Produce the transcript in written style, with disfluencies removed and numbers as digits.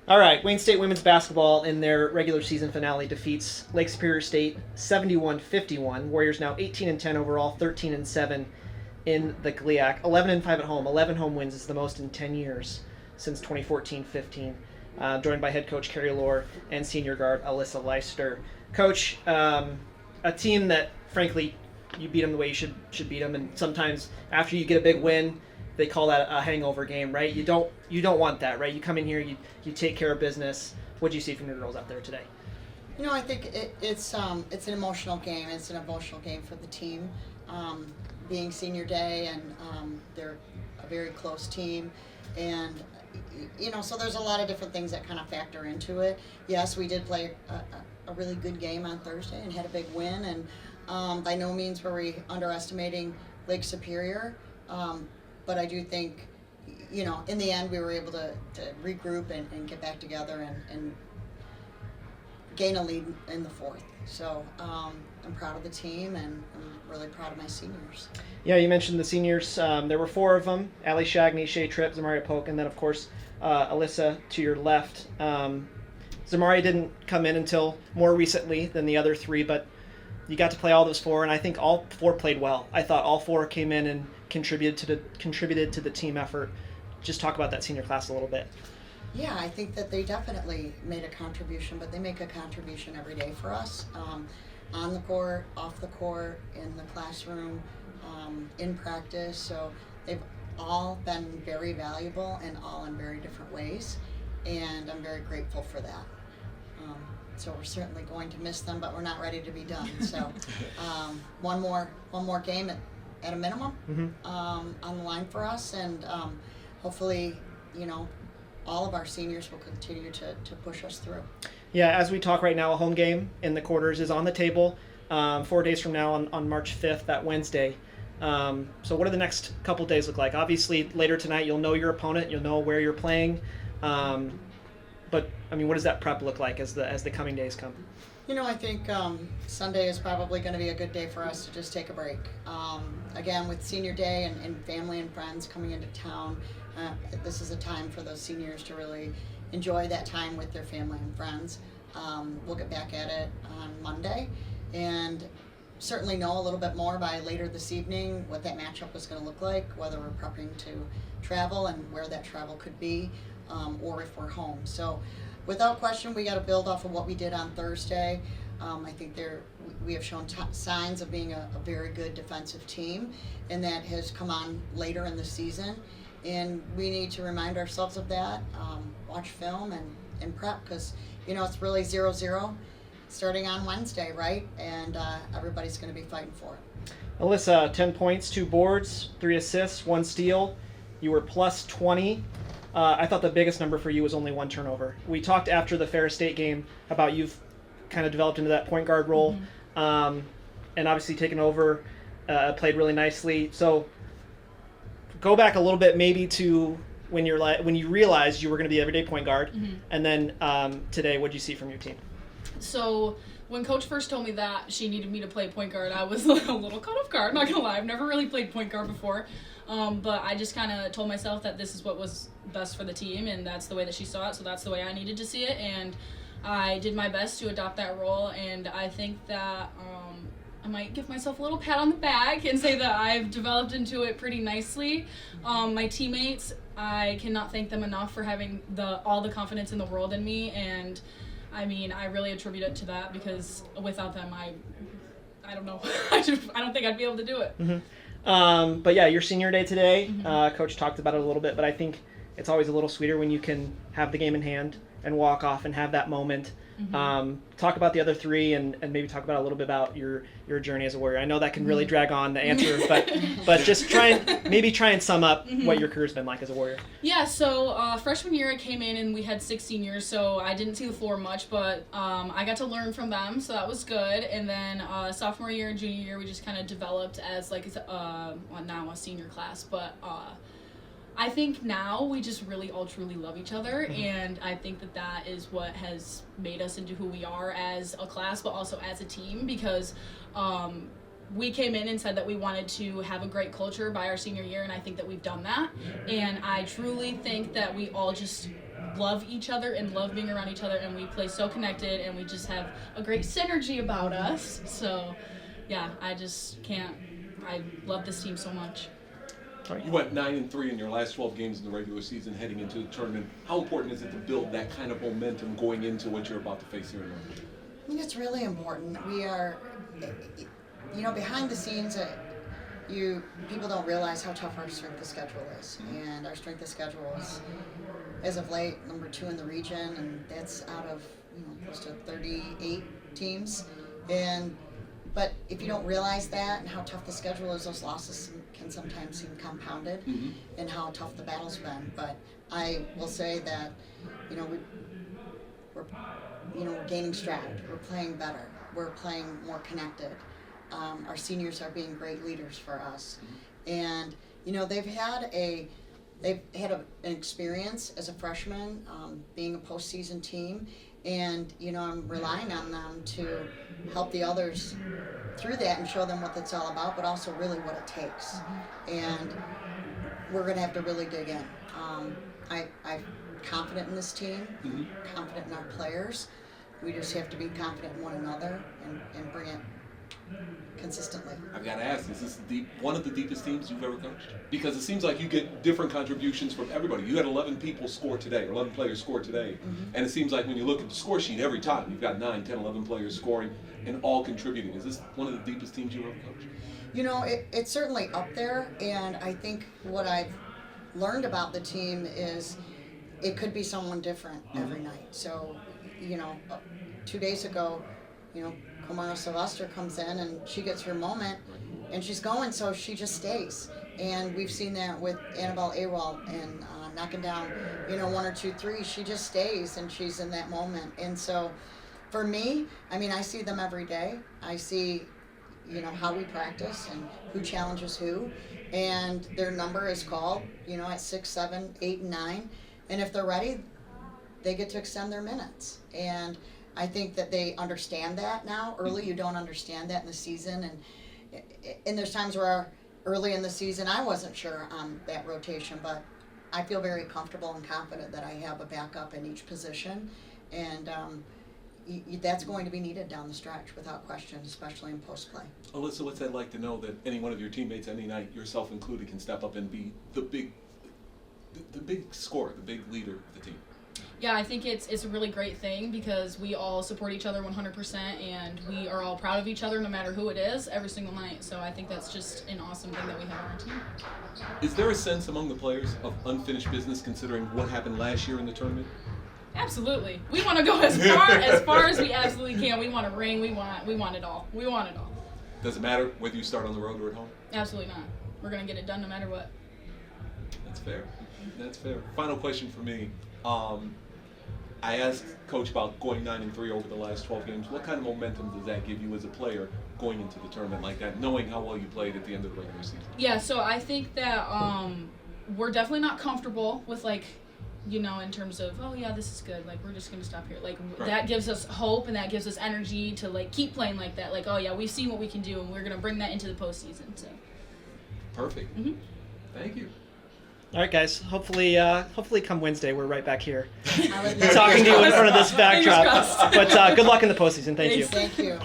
All right, Wayne State women's basketball in their regular season finale defeats Lake Superior State 71-51. Warriors now 18-10 overall, 13-7 in the GLIAC, 11-5 at home. 11 home wins is the most in 10 years since 2014-15. Joined by head coach Carrie Lohr and senior guard Alyssa Leister. Coach, a team that frankly you beat them the way you should beat them, and sometimes after you get a big win, they call that a hangover game, right? You don't want that, right? You come in here, you take care of business. What do you see from your girls out there today? I think it's an emotional game. It's an emotional game for the team, being senior day, and they're a very close team, and so there's a lot of different things that kind of factor into it. Yes, we did play a really good game on Thursday and had a big win, and by no means were we underestimating Lake Superior. But I do think, in the end we were able to regroup and get back together and gain a lead in the fourth. So I'm proud of the team, and I'm really proud of my seniors. Yeah, you mentioned the seniors. There were four of them: Allie Shagney, Shea Tripp, Zamaria Polk, and then, of course, Alyssa to your left. Zamaria didn't come in until more recently than the other three, but you got to play all those four, and I think all four played well. I thought all four came in and contributed to the team effort. Just talk about that senior class a little bit. Yeah, I think that they definitely made a contribution, but they make a contribution every day for us, on the court, off the court, in the classroom, in practice. So they've all been very valuable and all in very different ways, and I'm very grateful for that. So we're certainly going to miss them, but we're not ready to be done. So one more game at a minimum, on the line for us, and hopefully, all of our seniors will continue to push us through. Yeah, as we talk right now, a home game in the quarters is on the table 4 days from now on March 5th, that Wednesday. So what do the next couple days look like? Obviously, later tonight you'll know your opponent, you'll know where you're playing. But, what does that prep look like as the coming days come? I think Sunday is probably going to be a good day for us to just take a break. Again, with senior day and family and friends coming into town, this is a time for those seniors to really enjoy that time with their family and friends. We'll get back at it on Monday, and certainly know a little bit more by later this evening what that matchup is going to look like, whether we're prepping to travel and where that travel could be, or if we're home. So without question, we got to build off of what we did on Thursday. I think we have shown signs of being a very good defensive team, and that has come on later in the season. And we need to remind ourselves of that, watch film and prep, because, it's really 0-0 starting on Wednesday, right? And everybody's going to be fighting for it. Alyssa, 10 points, 2 boards, 3 assists, 1 steal. You were plus 20. I thought the biggest number for you was only 1 turnover. We talked after the Ferris State game about you've kind of developed into that point guard role, and obviously taken over, played really nicely. So go back a little bit maybe to when you realized you were going to be everyday point guard, and then today, what did you see from your team? So when Coach first told me that she needed me to play point guard, I was a little caught off guard, not going to lie. I've never really played point guard before. But I just kind of told myself that this is what was best for the team, and that's the way that she saw it, so that's the way I needed to see it, and I did my best to adopt that role, and I think that I might give myself a little pat on the back and say that I've developed into it pretty nicely. My teammates, I cannot thank them enough for having all the confidence in the world in me, and I really attribute it to that, because without them, I don't know. I don't think I'd be able to do it. But yeah, your senior day today, Coach talked about it a little bit, but I think it's always a little sweeter when you can have the game in hand and walk off and have that moment. Talk about the other three, and maybe talk about a little bit about your journey as a Warrior. I know that can really drag on the answer, but just try and sum up what your career's been like as a Warrior. Yeah, so freshman year I came in and we had 6 seniors, so I didn't see the floor much, but I got to learn from them, so that was good. And then sophomore year and junior year we just kind of developed as now a senior class, but I think now we just really all truly love each other, and I think that is what has made us into who we are as a class, but also as a team, because we came in and said that we wanted to have a great culture by our senior year, and I think that we've done that. And I truly think that we all just love each other and love being around each other, and we play so connected, and we just have a great synergy about us. So, yeah, I love this team so much. You went 9-3 in your last 12 games in the regular season heading into the tournament. How important is it to build that kind of momentum going into what you're about to face here in Orange? I think it's really important. We are, behind the scenes, people don't realize how tough our strength of schedule is. And our strength of schedule is, as of late, number 2 in the region, and that's out of close to 38 teams. But if you don't realize that and how tough the schedule is, those losses can sometimes seem compounded, and how tough the battle's been. But I will say that, we're gaining stride. We're playing better. We're playing more connected. Our seniors are being great leaders for us, and they've had an experience as a freshman, being a postseason team, and I'm relying on them to help the others through that and show them what it's all about, but also really what it takes. And we're going to have to really dig in. I'm confident in this team, confident in our players. We just have to be confident in one another and bring it consistently. I've got to ask, is this one of the deepest teams you've ever coached? Because it seems like you get different contributions from everybody. You had 11 people score today, or 11 players score today, and it seems like when you look at the score sheet every time, you've got 9, 10, 11 players scoring and all contributing. Is this one of the deepest teams you've ever coached? It's certainly up there, and I think what I've learned about the team is it could be someone different every night. So, 2 days ago, Alyssa Leister comes in and she gets her moment and she's going, so she just stays. And we've seen that with Annabelle Awald and knocking down, 1 or 2 threes. She just stays and she's in that moment. And so for me, I see them every day. I see, how we practice and who challenges who. And their number is called, at 6, 7, 8, and 9. And if they're ready, they get to extend their minutes. And I think that they understand that now. Early, you don't understand that in the season, and there's times where early in the season I wasn't sure on that rotation, but I feel very comfortable and confident that I have a backup in each position, and that's going to be needed down the stretch without question, especially in post play. Alyssa, what's that like to know that any one of your teammates any night, yourself included, can step up and be the big scorer, the big leader of the team? Yeah, I think it's a really great thing because we all support each other 100%, and we are all proud of each other no matter who it is every single night. So I think that's just an awesome thing that we have on our team. Is there a sense among the players of unfinished business considering what happened last year in the tournament? Absolutely. We want to go as far as we absolutely can. We want a ring. We want it all. We want it all. Does it matter whether you start on the road or at home? Absolutely not. We're going to get it done no matter what. That's fair. That's fair. Final question for me. I asked Coach about going 9-3 over the last 12 games. What kind of momentum does that give you as a player going into the tournament like that, knowing how well you played at the end of the regular season? Yeah, so I think that we're definitely not comfortable with, in terms of, oh, yeah, this is good. We're just going to stop here. Right. That gives us hope and that gives us energy to, keep playing like that. Oh, yeah, we've seen what we can do, and we're going to bring that into the postseason. So. Perfect. Thank you. All right, guys. Hopefully come Wednesday, we're right back here I would love talking to you in front of this backdrop. crossed. But good luck in the postseason. Thank you. Thank you.